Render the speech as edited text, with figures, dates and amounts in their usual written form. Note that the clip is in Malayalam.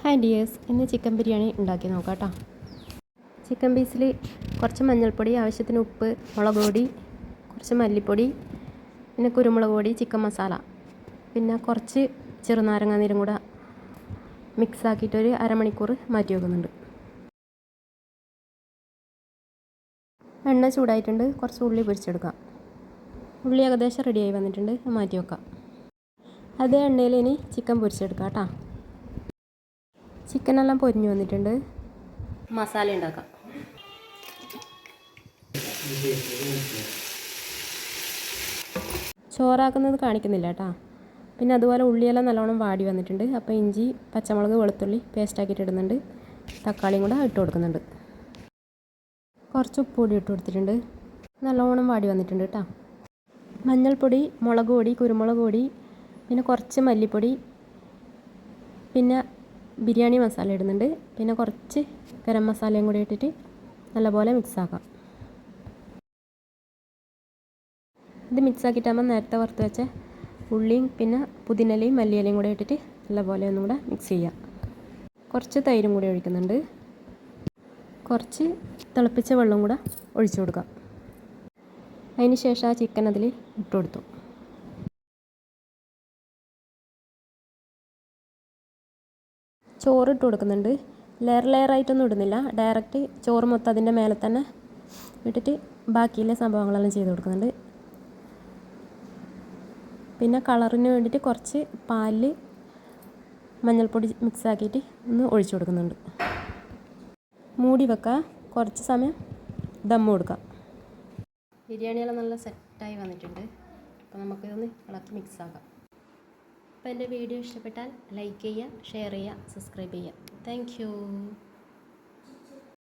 ഹായ് ഡിയേഴ്സ്, ഇന്ന് ചിക്കൻ ബിരിയാണി ഉണ്ടാക്കി നോക്കാം കേട്ടോ. ചിക്കൻ പീസിൽ കുറച്ച് മഞ്ഞൾപ്പൊടി, ആവശ്യത്തിന് ഉപ്പ്, മുളക് പൊടി, കുറച്ച് മല്ലിപ്പൊടി, പിന്നെ കുരുമുളക് പൊടി, ചിക്കൻ മസാല, പിന്നെ കുറച്ച് ചെറുനാരങ്ങ നീരും കൂടെ മിക്സ് ആക്കിയിട്ടൊരു അരമണിക്കൂർ മാറ്റി വെക്കുന്നുണ്ട്. എണ്ണ ചൂടായിട്ടുണ്ട്, കുറച്ച് ഉള്ളി പൊരിച്ചെടുക്കാം. ഉള്ളി ഏകദേശം റെഡിയായി വന്നിട്ടുണ്ട്, മാറ്റി വെക്കാം. അതേ എണ്ണയിൽ ഇനി ചിക്കൻ പൊരിച്ചെടുക്കാം കേട്ടോ. ചിക്കനെല്ലാം പൊരിഞ്ഞു വന്നിട്ടുണ്ട്. മസാല ഉണ്ടാക്കാം. ചോറാക്കുന്നത് കാണിക്കുന്നില്ല കേട്ടോ. പിന്നെ അതുപോലെ ഉള്ളിയെല്ലാം നല്ലോണം വാടി വന്നിട്ടുണ്ട്. അപ്പോൾ ഇഞ്ചി, പച്ചമുളക്, വെളുത്തുള്ളി പേസ്റ്റാക്കിയിട്ട് ഇടുന്നുണ്ട്. തക്കാളിയും കൂടെ ഇട്ട് കൊടുക്കുന്നുണ്ട്. കുറച്ച് ഉപ്പ് പൊടി ഇട്ട് കൊടുത്തിട്ടുണ്ട്. നല്ലോണം വാടി വന്നിട്ടുണ്ട് കേട്ടോ. മഞ്ഞൾപ്പൊടി, മുളക് പൊടി, കുരുമുളക് പൊടി, പിന്നെ കുറച്ച് മല്ലിപ്പൊടി, പിന്നെ ബിരിയാണി മസാല ഇടുന്നുണ്ട്. പിന്നെ കുറച്ച് ഗരം മസാലയും കൂടി ഇട്ടിട്ട് നല്ലപോലെ മിക്സാക്കാം. ഇത് മിക്സാക്കിയിട്ടാകുമ്പോൾ നേരത്തെ വറുത്ത് വെച്ച ഉള്ളിയും പിന്നെ പുതിനയിലയും മല്ലിയിലയും കൂടെ ഇട്ടിട്ട് നല്ലപോലെ ഒന്നും കൂടെ മിക്സ് ചെയ്യാം. കുറച്ച് തൈരും കൂടി ഒഴിക്കുന്നുണ്ട്. കുറച്ച് തിളപ്പിച്ച വെള്ളം കൂടെ ഒഴിച്ചു കൊടുക്കാം. അതിന് ശേഷം ആ ചിക്കൻ അതിൽ ഇട്ട് കൊടുത്തു. ചോറ് ഇട്ട് കൊടുക്കുന്നുണ്ട്. ലെയറായിട്ടൊന്നും ഇടുന്നില്ല. ഡയറക്റ്റ് ചോറ് മൊത്തം അതിൻ്റെ മേലെ തന്നെ ഇട്ടിട്ട് ബാക്കിയുള്ള സംഭവങ്ങളെല്ലാം ചെയ്ത് കൊടുക്കുന്നുണ്ട്. പിന്നെ കളറിന് വേണ്ടിയിട്ട് കുറച്ച് പാലിൽ മഞ്ഞൾപ്പൊടി മിക്സ് ആക്കിയിട്ട് ഒന്ന് ഒഴിച്ചു കൊടുക്കുന്നുണ്ട്. മൂടി വെക്കുക. കുറച്ച് സമയം ദം കൊടുക്കാം. ബിരിയാണിയെല്ലാം നല്ല സെറ്റായി വന്നിട്ടുണ്ട്. അപ്പോൾ നമുക്കിതൊന്ന് ഇളക്കി മിക്സ് ആക്കാം. അപ്പോൾ എൻ്റെ വീഡിയോ ഇഷ്ടപ്പെട്ടാൽ ലൈക്ക് ചെയ്യുക, ഷെയർ ചെയ്യുക, സബ്സ്ക്രൈബ് ചെയ്യുക. Thank you.